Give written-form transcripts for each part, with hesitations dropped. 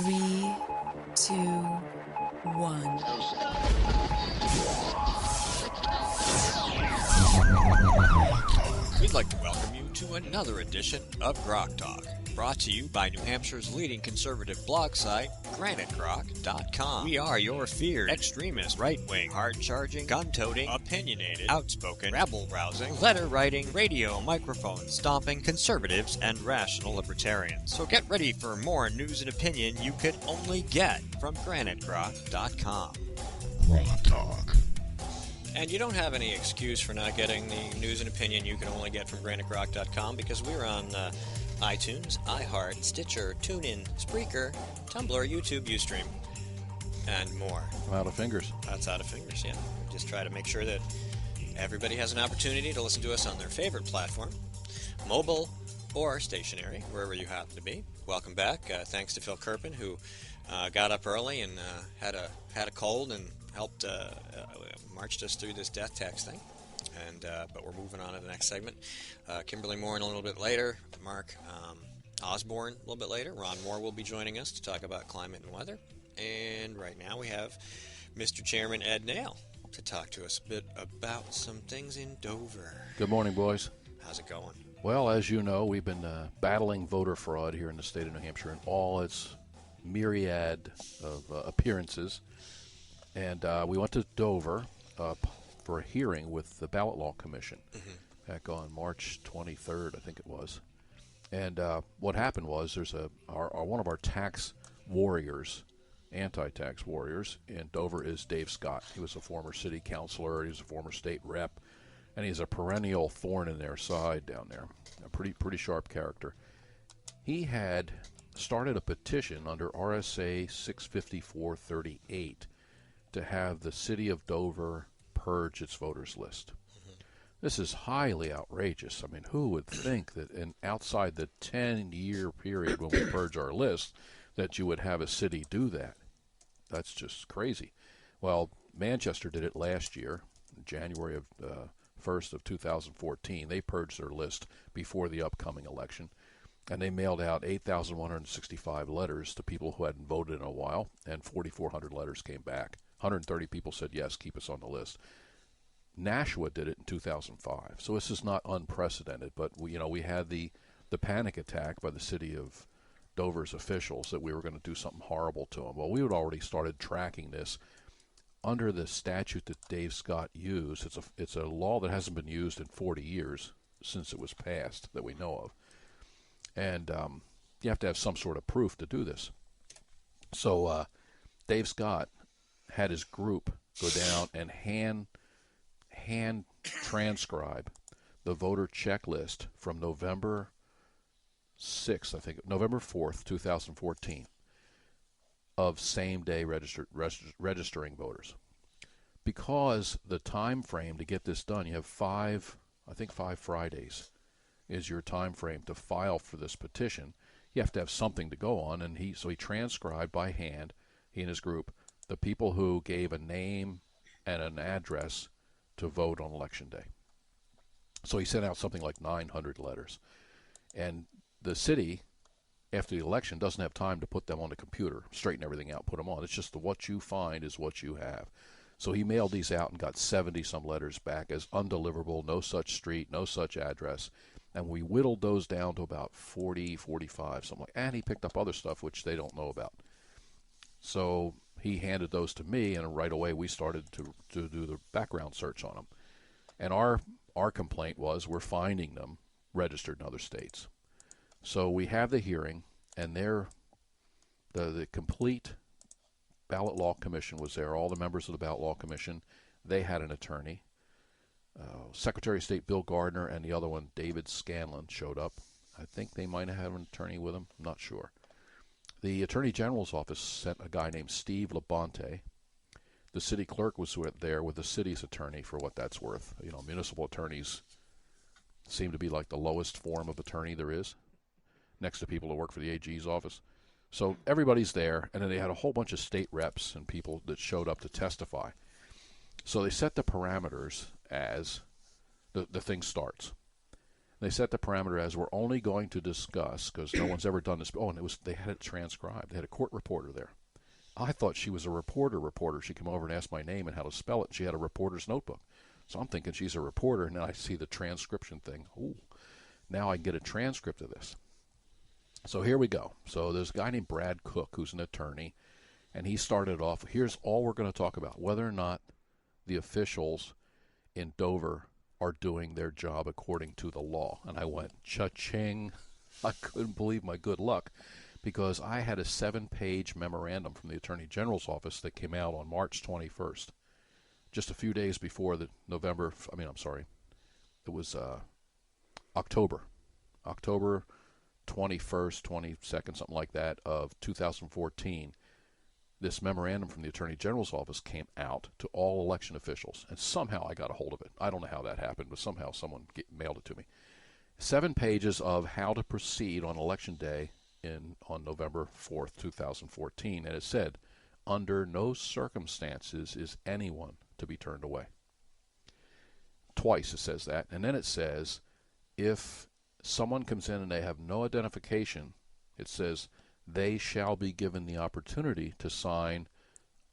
3, 2, 1. We'd like to welcome you to another edition of Grok Talk, brought to you by New Hampshire's leading conservative blog site, GraniteGrok.com. We are your feared, extremist, right-wing, hard-charging, gun-toting, opinionated, outspoken, rabble-rousing, letter-writing, radio microphone stomping conservatives and rational libertarians. So get ready for more news and opinion you could only get from GraniteGrok.com. Grok Talk. And you don't have any excuse for not getting the news and opinion you can only get from GraniteGrok.com, because we're on iTunes, iHeart, Stitcher, TuneIn, Spreaker, Tumblr, YouTube, Ustream, and more. Out of fingers. That's out of fingers, yeah. We just try to make sure that everybody has an opportunity to listen to us on their favorite platform, mobile or stationary, wherever you happen to be. Welcome back. Thanks to Phil Kerpen, who got up early and had a cold and helped marched us through this death tax thing. And but we're moving on to the next segment. Kimberly Moore in a little bit later. Mark Osborne a little bit later. Ron Moore will be joining us to talk about climate and weather. And right now we have Mr. Chairman Ed Naile to talk to us a bit about some things in Dover. Good morning, boys. How's it going? Well, as you know, we've been battling voter fraud here in the state of New Hampshire in all its myriad of appearances. And we went to Dover for a hearing with the Ballot Law Commission back on March 23rd, I think it was. And what happened was there's one of our tax warriors, anti-tax warriors in Dover is Dave Scott. He was a former city councilor, he was a former state rep, and he's a perennial thorn in their side down there, a pretty sharp character. He had started a petition under RSA 654-38 to have the city of Dover purge its voters list. This is highly outrageous. I mean, who would think that outside the 10-year period when we purge our list that you would have a city do that? That's just crazy. Well, Manchester did it last year, January of 1st of 2014. They purged their list before the upcoming election, and they mailed out 8,165 letters to people who hadn't voted in a while, and 4,400 letters came back. 130 people said, yes, keep us on the list. Nashua did it in 2005. So this is not unprecedented, but we had the panic attack by the city of Dover's officials that we were going to do something horrible to them. Well, we had already started tracking this under the statute that Dave Scott used. It's a law that hasn't been used in 40 years since it was passed that we know of. And you have to have some sort of proof to do this. So Dave Scott had his group go down and hand transcribe the voter checklist from November 6th, I think, November 4th, 2014, of same-day registering voters. Because the time frame to get this done, you have five Fridays is your time frame to file for this petition. You have to have something to go on, and he transcribed by hand, he and his group, the people who gave a name and an address to vote on Election Day. So he sent out something like 900 letters. And the city, after the election, doesn't have time to put them on the computer, straighten everything out, put them on. It's just what you find is what you have. So he mailed these out and got 70-some letters back as undeliverable, no such street, no such address. And we whittled those down to about 40, 45, something like that. And he picked up other stuff which they don't know about. So he handed those to me, and right away we started to do the background search on them. And our complaint was we're finding them registered in other states. So we have the hearing, and the complete Ballot Law Commission was there. All the members of the Ballot Law Commission, they had an attorney. Secretary of State Bill Gardner and the other one, David Scanlon, showed up. I think they might have had an attorney with them. I'm not sure. The Attorney General's office sent a guy named Steve Labonte. The city clerk was there with the city's attorney, for what that's worth. Municipal attorneys seem to be like the lowest form of attorney there is, next to people who work for the AG's office. So everybody's there, and then they had a whole bunch of state reps and people that showed up to testify. So they set the parameters as the thing starts. They set the parameter as we're only going to discuss, because no one's ever done this. Oh, and they had it transcribed. They had a court reporter there. I thought she was a reporter. She came over and asked my name and how to spell it. She had a reporter's notebook. So I'm thinking she's a reporter, and then I see the transcription thing. Ooh, now I can get a transcript of this. So here we go. So there's a guy named Brad Cook who's an attorney, and he started off, here's all we're going to talk about, whether or not the officials in Dover are doing their job according to the law. And I went, cha-ching. I couldn't believe my good luck, because I had a 7-page memorandum from the Attorney General's office that came out on March 21st, just a few days before the it was October 21st, 22nd, something like that, of 2014. This memorandum from the Attorney General's office came out to all election officials, and somehow I got a hold of it. I don't know how that happened, but somehow someone mailed it to me. 7 pages of how to proceed on Election Day on November 4th, 2014, and it said, under no circumstances is anyone to be turned away. Twice it says that, and then it says, if someone comes in and they have no identification, it says they shall be given the opportunity to sign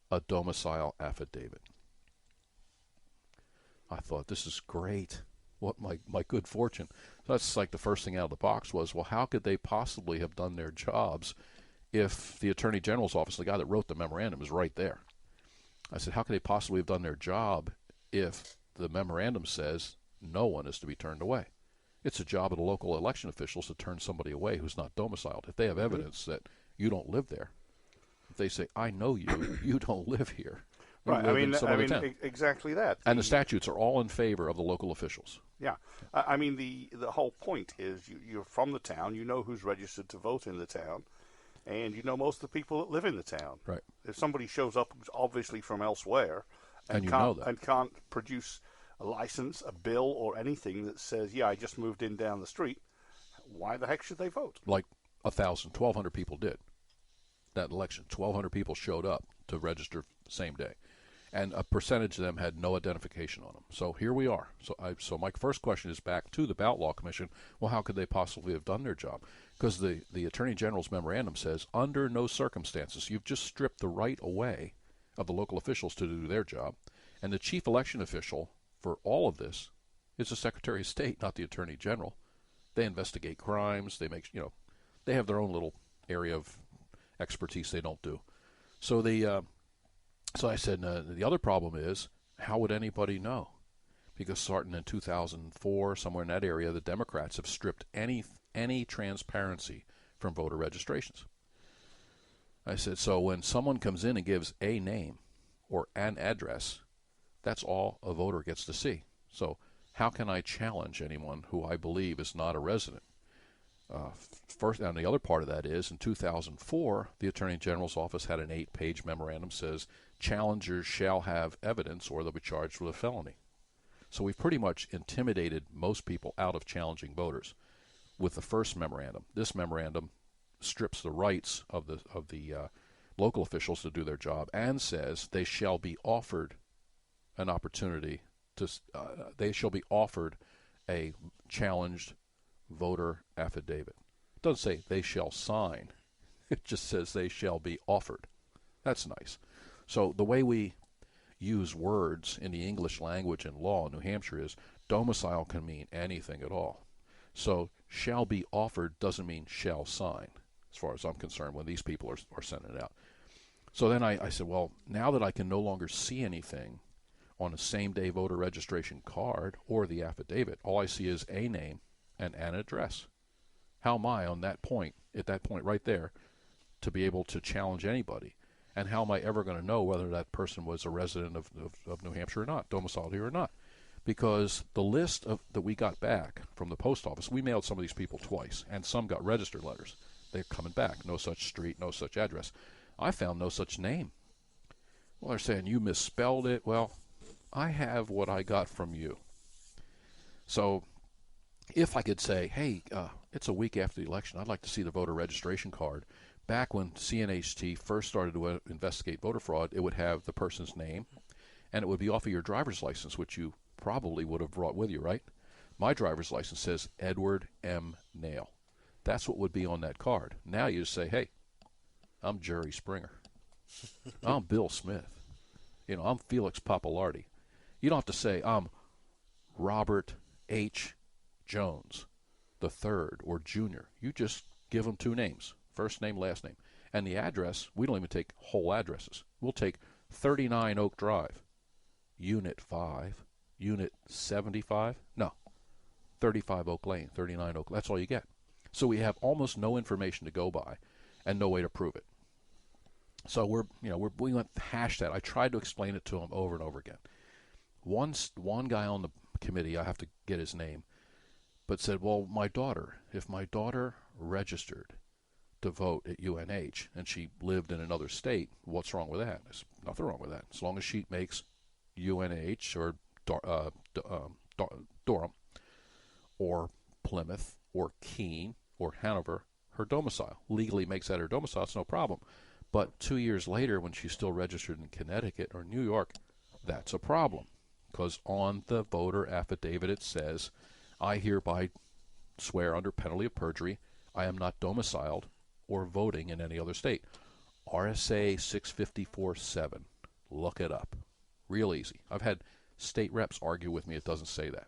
a domicile affidavit. I thought, this is great. What my good fortune. So that's like the first thing out of the box was, well, how could they possibly have done their jobs if the Attorney General's office, the guy that wrote the memorandum, is right there? I said, how could they possibly have done their job if the memorandum says no one is to be turned away? It's a job of the local election officials to turn somebody away who's not domiciled. If they have evidence that you don't live there, if they say, I know you, you don't live here. Right, exactly that. And the statutes are all in favor of the local officials. Yeah. The whole point is you're from the town, you know who's registered to vote in the town, and you know most of the people that live in the town. Right. If somebody shows up who's obviously from elsewhere and can't produce a license, a bill, or anything that says, yeah, I just moved in down the street, why the heck should they vote? Like 1,200 people did that election. 1,200 people showed up to register the same day. And a percentage of them had no identification on them. So here we are. So my first question is back to the Ballot Law Commission. Well, how could they possibly have done their job? Because the Attorney General's memorandum says, under no circumstances, you've just stripped the right away of the local officials to do their job. And the chief election official for all of this is the Secretary of State, not the Attorney General. They investigate crimes. They they have their own little area of expertise they don't do. So So I said, the other problem is, how would anybody know? Because starting in 2004, somewhere in that area, the Democrats have stripped any transparency from voter registrations. I said, so when someone comes in and gives a name or an address, that's all a voter gets to see. So how can I challenge anyone who I believe is not a resident? First, and the other part of that is, in 2004, the Attorney General's office had an 8-page memorandum says challengers shall have evidence or they'll be charged with a felony. So we've pretty much intimidated most people out of challenging voters with the first memorandum. This memorandum strips the rights of the local officials to do their job and says they shall be offered an opportunity to they shall be offered a challenged voter affidavit. It doesn't say they shall sign. It just says they shall be offered. That's nice. So the way we use words in the English language and law in New Hampshire is domicile can mean anything at all. So shall be offered doesn't mean shall sign, as far as I'm concerned, when these people are sending it out. So then I said, well, now that I can no longer see anything on a same-day voter registration card or the affidavit, all I see is a name and an address. How am I at that point right there, to be able to challenge anybody? And how am I ever going to know whether that person was a resident of New Hampshire or not, domiciled here or not? Because the list that we got back from the post office, we mailed some of these people twice, and some got registered letters. They're coming back, no such street, no such address. I found no such name. Well, they're saying you misspelled it. Well, I have what I got from you. So if I could say, hey, it's a week after the election, I'd like to see the voter registration card. Back when CNHT first started to investigate voter fraud, it would have the person's name, and it would be off of your driver's license, which you probably would have brought with you, right? My driver's license says Edward M. Naile. That's what would be on that card. Now you just say, hey, I'm Jerry Springer. I'm Bill Smith. I'm Felix Papalardi. You don't have to say I'm Robert H. Jones the third or Jr. You just give them 2 names, first name, last name. And the address, we don't even take whole addresses. We'll take 39 Oak Drive, Unit 5, Unit 75. No, 35 Oak Lane, 39 Oak. That's all you get. So we have almost no information to go by and no way to prove it. So we went hash that. I tried to explain it to him over and over again. One guy on the committee, I have to get his name, but said, well, if my daughter registered to vote at UNH and she lived in another state, what's wrong with that? There's nothing wrong with that. As long as she makes UNH or Durham or Plymouth or Keene or Hanover her domicile. Legally makes that her domicile, it's no problem. But 2 years later, when she's still registered in Connecticut or New York, that's a problem. Because on the voter affidavit it says, I hereby swear under penalty of perjury, I am not domiciled or voting in any other state. RSA 654-7. Look it up. Real easy. I've had state reps argue with me it doesn't say that.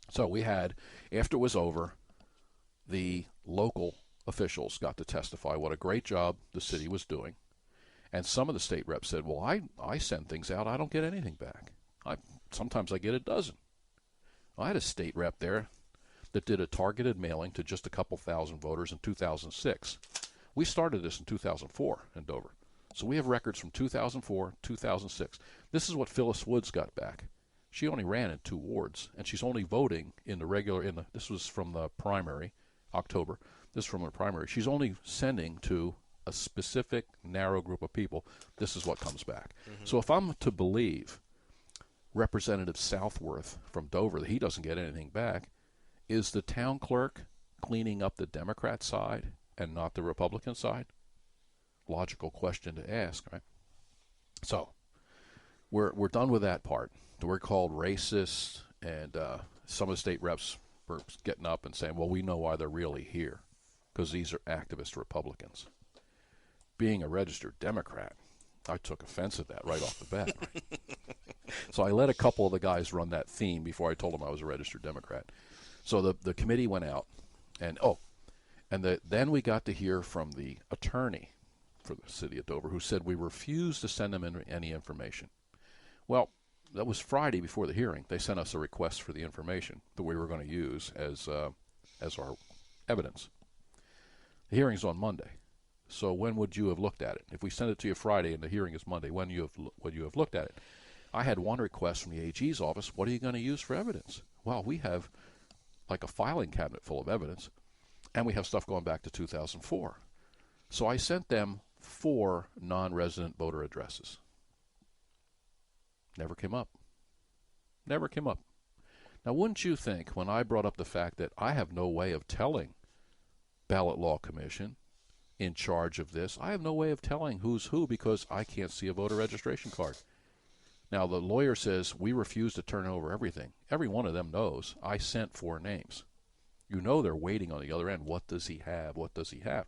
So we had, after it was over, the local officials got to testify what a great job the city was doing. And some of the state reps said, well, I send things out, I don't get anything back. Sometimes I get a dozen. I had a state rep there that did a targeted mailing to just a couple thousand voters in 2006. We started this in 2004 in Dover. So we have records from 2004, 2006. This is what Phyllis Woods got back. She only ran in 2 wards, and she's only voting in the regular, this was from the primary, October. This is from the primary. She's only sending to a specific narrow group of people. This is what comes back. Mm-hmm. So if I'm to believe Representative Southworth from Dover that he doesn't get anything back, is the town clerk cleaning up the Democrat side and not the Republican side? Logical question to ask, right? So we're done with that part. We're called racist, and some of the state reps were getting up and saying, well, we know why they're really here, because these are activist Republicans. Being a registered Democrat, I took offense at that right off the bat. Right? So I let a couple of the guys run that theme before I told them I was a registered Democrat. So the committee went out, and then we got to hear from the attorney for the city of Dover, who said we refused to send them any information. Well, that was Friday before the hearing. They sent us a request for the information that we were going to use as our evidence. The hearing's on Monday. So when would you have looked at it? If we send it to you Friday and the hearing is Monday, when would you have looked at it? I had one request from the AG's office. What are you going to use for evidence? Well, we have like a filing cabinet full of evidence, and we have stuff going back to 2004. So I sent them 4 non-resident voter addresses. Never came up. Never came up. Now, wouldn't you think, when I brought up the fact that I have no way of telling Ballot Law Commission in charge of this, I have no way of telling who's who because I can't see a voter registration card. Now, the lawyer says we refuse to turn over everything. Every one of them knows I sent 4 names. You know they're waiting on the other end. What does he have? What does he have?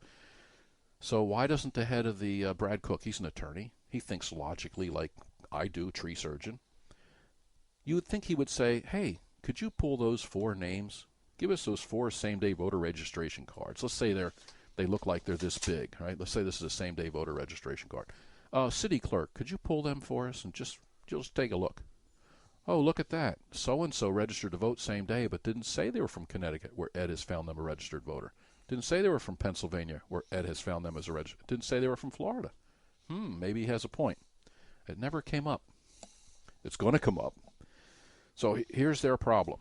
So why doesn't the head of the Brad Cook, he's an attorney, he thinks logically like I do, tree surgeon. You would think he would say, hey, could you pull those 4 names? Give us those 4 same-day voter registration cards. Let's say they look like they're this big, right? Let's say this is a same-day voter registration card. City clerk, could you pull them for us and just take a look? Oh, look at that. So-and-so registered to vote same day, but didn't say they were from Connecticut, where Ed has found them a registered voter. Didn't say they were from Pennsylvania, where Ed has found them as a registered. Didn't say they were from Florida. Maybe he has a point. It never came up. It's going to come up. So here's their problem.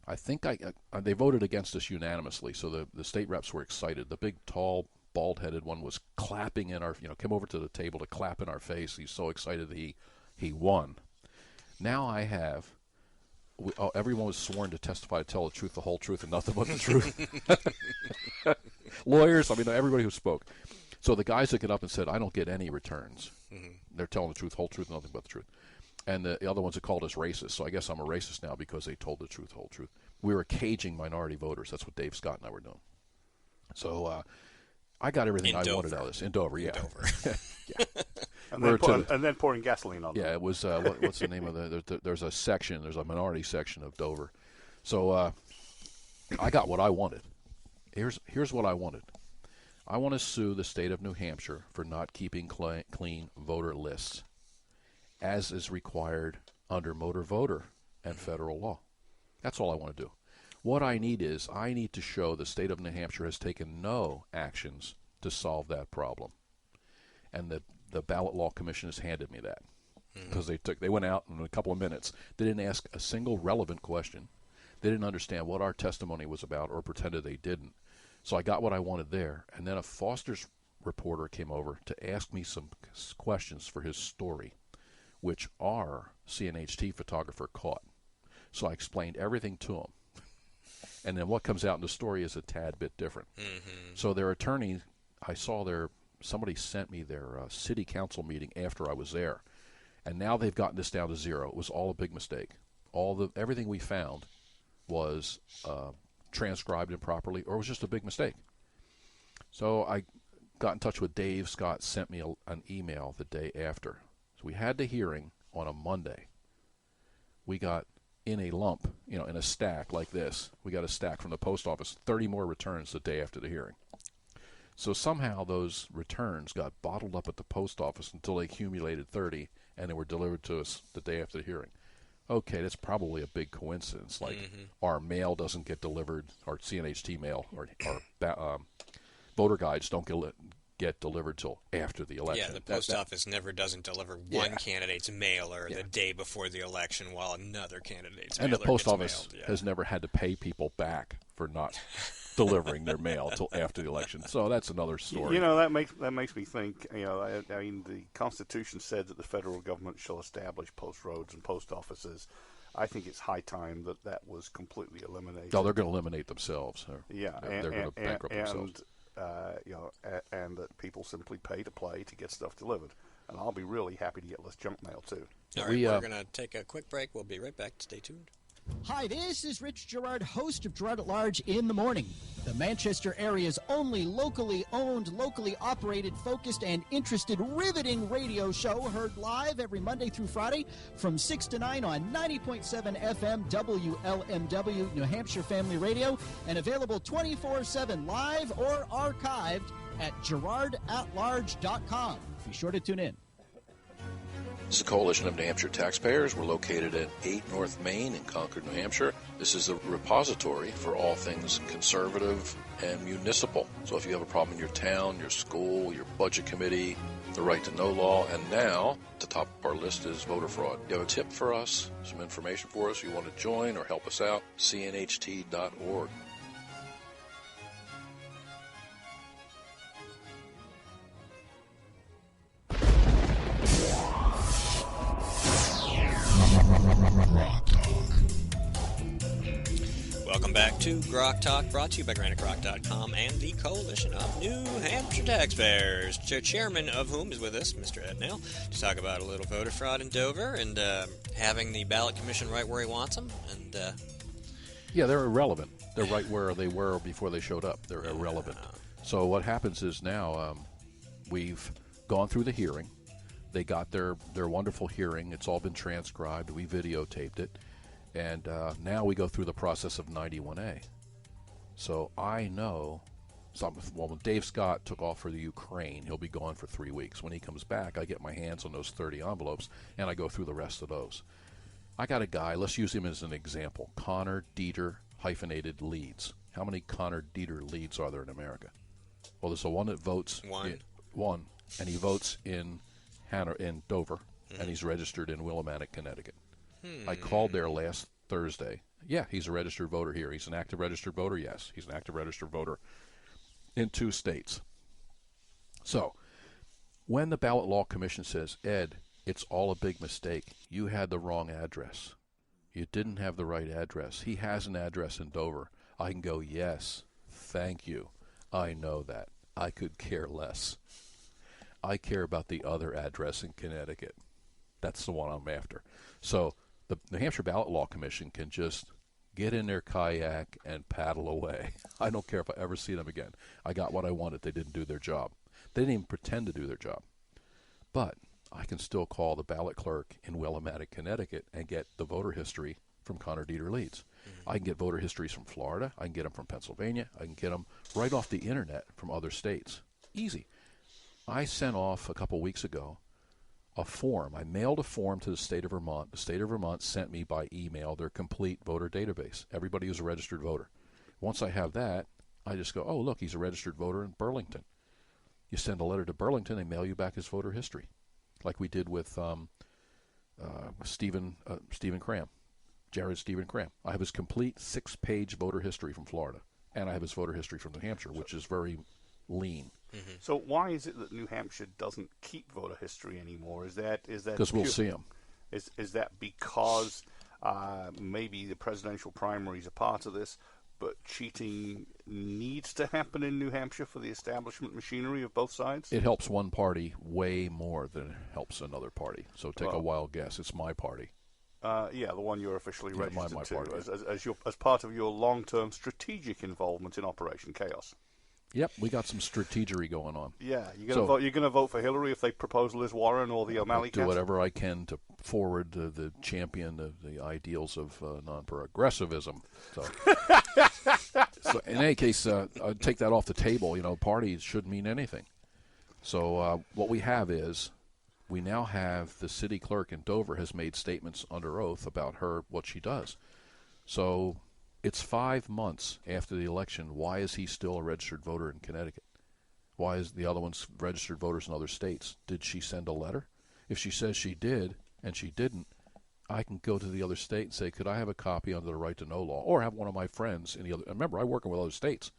I think they voted against us unanimously, so the state reps were excited. The big, tall, bald-headed one was clapping in our, came over to the table to clap in our face. He's so excited that he won. Now I have, everyone was sworn to testify to tell the truth, the whole truth, and nothing but the truth. Lawyers, everybody who spoke. So the guys that get up and said, I don't get any returns. Mm-hmm. They're telling the truth, whole truth, nothing but the truth. And the other ones that called us racist. So I guess I'm a racist now because they told the truth, whole truth. We were caging minority voters. That's what Dave Scott and I were doing. So I got everything I wanted out of this. In Dover, yeah. Yeah. And then pouring gasoline on them. Yeah, it was, what's the name of there's a minority section of Dover. So I got what I wanted. Here's what I wanted. I want to sue the state of New Hampshire for not keeping clean voter lists, as is required under motor voter and federal law. That's all I want to do. What I need to show the state of New Hampshire has taken no actions to solve that problem. And the Ballot Law Commission has handed me that. Because they went out in a couple of minutes. They didn't ask a single relevant question. They didn't understand what our testimony was about or pretended they didn't. So I got what I wanted there. And then a Foster's reporter came over to ask me some questions for his story, which our CNHT photographer caught. So I explained everything to him. And then what comes out in the story is a tad bit different. So their attorney, somebody sent me their city council meeting after I was there. And now they've gotten this down to zero. It was all a big mistake. Everything we found was transcribed improperly, or it was just a big mistake. So I got in touch with Dave. Scott sent me an email the day after. So we had the hearing on a Monday. We got in a lump, in a stack like this. We got a stack from the post office, 30 more returns the day after the hearing. So somehow those returns got bottled up at the post office until they accumulated 30, and they were delivered to us the day after the hearing. Okay, that's probably a big coincidence. Like our mail doesn't get delivered, our CNHT mail, or our voter guides don't get delivered till after the election. Yeah, the post office never doesn't deliver one candidate's mailer the day before the election while another candidate's mailer gets mailed. And the post office mailed, has never had to pay people back for not delivering their mail till after the election. So that's another story. That makes me think. I mean, the Constitution said that the federal government shall establish post roads and post offices. I think it's high time that was completely eliminated. No, they're going to eliminate themselves. Yeah, they're going to bankrupt themselves. And that people simply pay to play to get stuff delivered. And I'll be really happy to get less junk mail too. All right, we're going to take a quick break. We'll be right back. Stay tuned. Hi, this is Rich Gerard, host of Gerard at Large in the Morning, the Manchester area's only locally owned, locally operated, focused, and interested, riveting radio show, heard live every Monday through Friday from 6 to 9 on 90.7 FM WLMW, New Hampshire Family Radio, and available 24/7 live or archived at GerardAtLarge.com. Be sure to tune in. This is the Coalition of New Hampshire Taxpayers. We're located at 8 North Main in Concord, New Hampshire. This is the repository for all things conservative and municipal. So if you have a problem in your town, your school, your budget committee, the right to know law, and now at the top of our list is voter fraud. You have a tip for us, some information for us, you want to join or help us out, cnht.org. Welcome back to Grok Talk, brought to you by GraniteGrok.com and the Coalition of New Hampshire Taxpayers, chairman of whom is with us, Mr. Ed Naile, to talk about a little voter fraud in Dover and having the Ballot Commission right where he wants them. And yeah, they're irrelevant. They're right where they were before they showed up. They're irrelevant. So what happens is now we've gone through the hearing. They got their wonderful hearing. It's all been transcribed. We videotaped it. And now we go through the process of 91A. So I know when Dave Scott took off for the Ukraine, he'll be gone for 3 weeks. When he comes back, I get my hands on those 30 envelopes, and I go through the rest of those. I got a guy, let's use him as an example, Connor Dieter hyphenated Leeds. How many Connor Dieter Leeds are there in America? Well, there's the one that votes. One. And he votes in Dover, and he's registered in Willimantic, Connecticut. I called there last Thursday. Yeah, he's a registered voter here. He's an active registered voter? Yes, he's an active registered voter in 2 states. So, when the Ballot Law Commission says, Ed, it's all a big mistake. You had the wrong address. You didn't have the right address. He has an address in Dover. I can go, yes, thank you. I know that. I could care less. I care about the other address in Connecticut. That's the one I'm after. So the New Hampshire Ballot Law Commission can just get in their kayak and paddle away. I don't care if I ever see them again. I got what I wanted. They didn't do their job. They didn't even pretend to do their job. But I can still call the ballot clerk in Willimantic, Connecticut, and get the voter history from Connor Dieter Leeds. I can get voter histories from Florida. I can get them from Pennsylvania. I can get them right off the internet from other states. Easy. I sent off a couple weeks ago a form. I mailed a form to the state of Vermont. The state of Vermont sent me by email their complete voter database. Everybody who's a registered voter. Once I have that, I just go, oh, look, he's a registered voter in Burlington. You send a letter to Burlington, they mail you back his voter history, like we did with Stephen Cram, Jared Stephen Cram. I have his complete 6-page voter history from Florida, and I have his voter history from New Hampshire, which is very lean. Mm-hmm. So why is it that New Hampshire doesn't keep voter history anymore? Is that because we'll see them? Is that because maybe the presidential primaries are part of this, but cheating needs to happen in New Hampshire for the establishment machinery of both sides? It helps one party way more than it helps another party. So take a wild guess. It's my party. Yeah, the one you're officially registered my to, party. as part of your long-term strategic involvement in Operation Chaos. Yep, we got some strategery going on. Yeah, you're going to vote for Hillary if the proposal is Warren or the O'Malley do whatever I can to forward the champion of the ideals of non-progressivism. So in any case, I'd take that off the table. Parties shouldn't mean anything. So what we have is we now have the city clerk in Dover has made statements under oath about what she does. So it's 5 months after the election. Why is he still a registered voter in Connecticut? Why is the other ones registered voters in other states? Did she send a letter? If she says she did and she didn't, I can go to the other state and say, could I have a copy under the right to know law? Or have one of my friends in the other. Remember, I'm working with other states.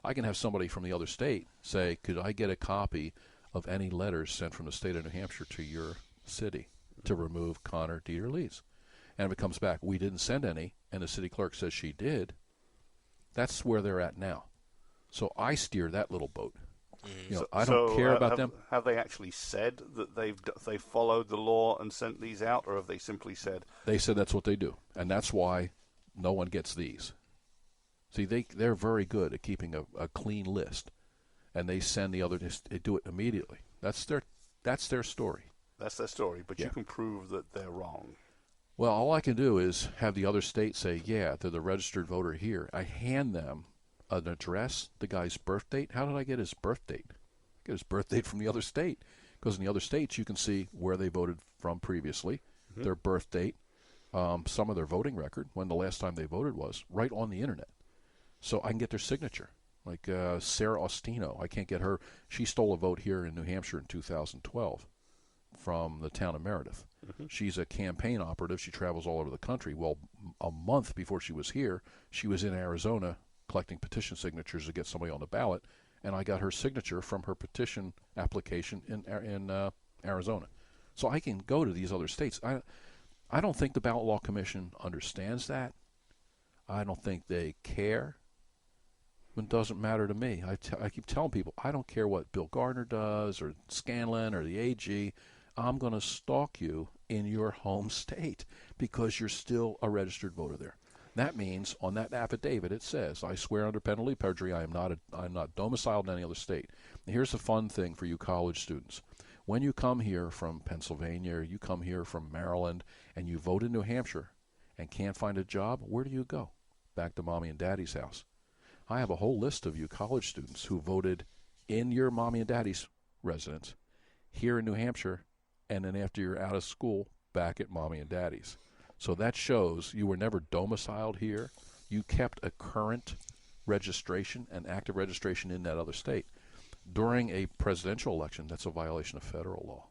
I can have somebody from the other state say, could I get a copy of any letters sent from the state of New Hampshire to your city to remove Connor Dieter Leeds? And if it comes back, we didn't send any, and the city clerk says she did, that's where they're at now. So I steer that little boat. Mm-hmm. I don't care about them. Have they actually said that they've followed the law and sent these out, or have they simply said? They said that's what they do, and that's why no one gets these. See, they're very good at keeping a clean list, and they send the others. They do it immediately. That's their story. That's their story, but you can prove that they're wrong. Well, all I can do is have the other state say, yeah, they're the registered voter here. I hand them an address, the guy's birth date. How did I get his birth date? Get his birth date from the other state. Because in the other states, you can see where they voted from previously, their birth date, some of their voting record, when the last time they voted was, right on the internet. So I can get their signature. Like Sarah Ostino, I can't get her. She stole a vote here in New Hampshire in 2012 from the town of Meredith. Mm-hmm. She's a campaign operative. She travels all over the country. Well, a month before she was here, she was in Arizona collecting petition signatures to get somebody on the ballot, and I got her signature from her petition application in Arizona. So I can go to these other states. I don't think the Ballot Law Commission understands that. I don't think they care. It doesn't matter to me. I keep telling people, I don't care what Bill Gardner does or Scanlon or the AG. I'm going to stalk you in your home state because you're still a registered voter there. That means on that affidavit it says, I swear under penalty of perjury I'm not domiciled in any other state. And here's the fun thing for you college students. When you come here from Pennsylvania or you come here from Maryland and you vote in New Hampshire and can't find a job, where do you go? Back to mommy and daddy's house. I have a whole list of you college students who voted in your mommy and daddy's residence here in New Hampshire, and then after you're out of school, back at mommy and daddy's. So that shows you were never domiciled here. You kept a current registration, an active registration in that other state. During a presidential election, that's a violation of federal law.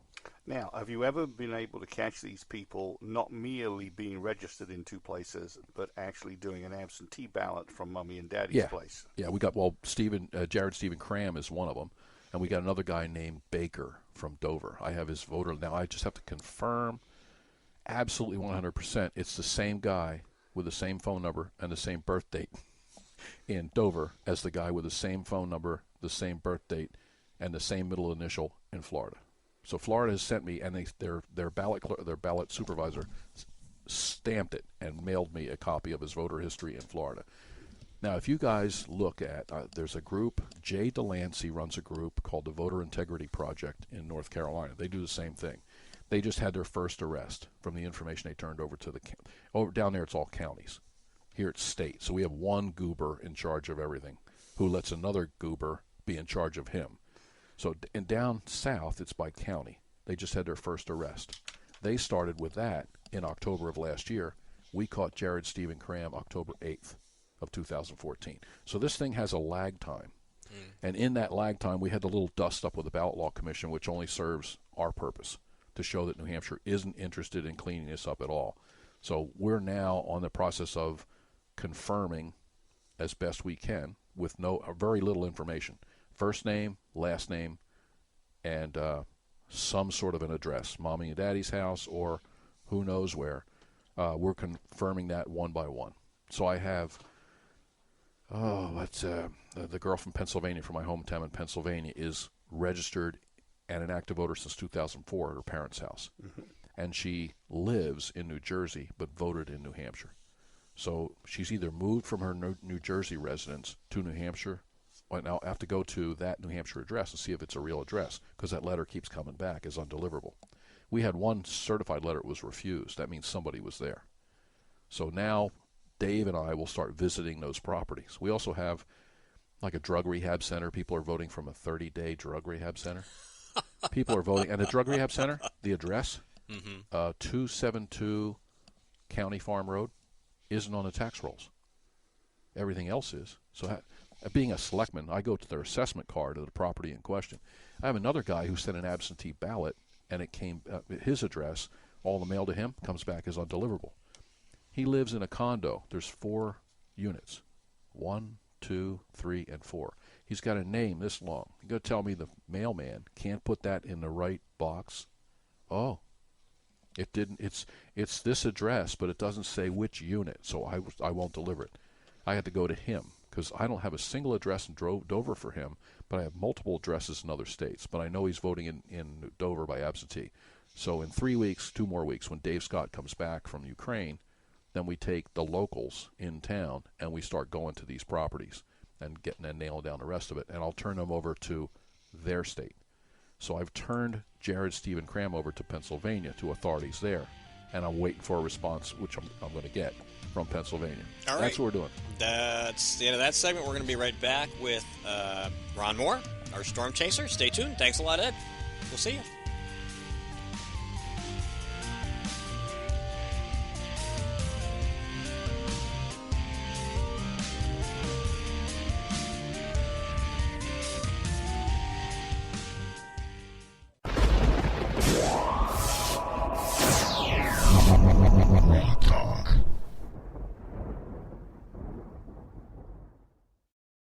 Now, have you ever been able to catch these people not merely being registered in two places, but actually doing an absentee ballot from mommy and daddy's place? Yeah, we got, Jared Stephen Cram is one of them, and we got another guy named Baker from Dover. I have his voter. Now, I just have to confirm absolutely 100% it's the same guy with the same phone number and the same birth date in Dover as the guy with the same phone number, the same birth date, and the same middle initial in Florida. So Florida has sent me, and their ballot supervisor stamped it and mailed me a copy of his voter history in Florida. Now, if you guys look at, there's a group, Jay Delancey runs a group called the Voter Integrity Project in North Carolina. They do the same thing. They just had their first arrest from the information they turned over to down there it's all counties. Here it's state. So we have one goober in charge of everything who lets another goober be in charge of him. So and down south it's by county. They just had their first arrest. They started with that in October of last year. We caught Jared Stephen Cram October 8th. Of 2014. So this thing has a lag time. And in that lag time, we had the little dust up with the Ballot Law Commission, which only serves our purpose, to show that New Hampshire isn't interested in cleaning this up at all. So we're now on the process of confirming as best we can with very little information. First name, last name, and some sort of an address, mommy and daddy's house or who knows where. We're confirming that one by one. So I have... the girl from Pennsylvania, from my hometown in Pennsylvania, is registered and an active voter since 2004 at her parents' house. Mm-hmm. And she lives in New Jersey but voted in New Hampshire. So she's either moved from her New Jersey residence to New Hampshire, and I'll have to go to that New Hampshire address and see if it's a real address, because that letter keeps coming back as undeliverable. We had one certified letter that was refused. That means somebody was there. So now Dave and I will start visiting those properties. We also have like a drug rehab center. People are voting from a 30-day drug rehab center. People are voting. And the drug rehab center, the address, 272 County Farm Road, isn't on the tax rolls. Everything else is. So being a selectman, I go to their assessment card of the property in question. I have another guy who sent an absentee ballot, and it came, his address, all the mail to him comes back as undeliverable. He lives in a condo. There's 4 units. 1, 2, 3, and 4. He's got a name this long. You got to tell me the mailman can't put that in the right box? Oh, it didn't. It's this address, but it doesn't say which unit, so I won't deliver it. I had to go to him because I don't have a single address in Dover for him, but I have multiple addresses in other states. But I know he's voting in Dover by absentee. So in 3 weeks, 2 more weeks, when Dave Scott comes back from Ukraine, then we take the locals in town and we start going to these properties and nailing down the rest of it. And I'll turn them over to their state. So I've turned Jared Stephen Cram over to Pennsylvania, to authorities there. And I'm waiting for a response, which I'm going to get from Pennsylvania. All right. That's what we're doing. That's the end of that segment. We're going to be right back with Ron Moore, our storm chaser. Stay tuned. Thanks a lot, Ed. We'll see you.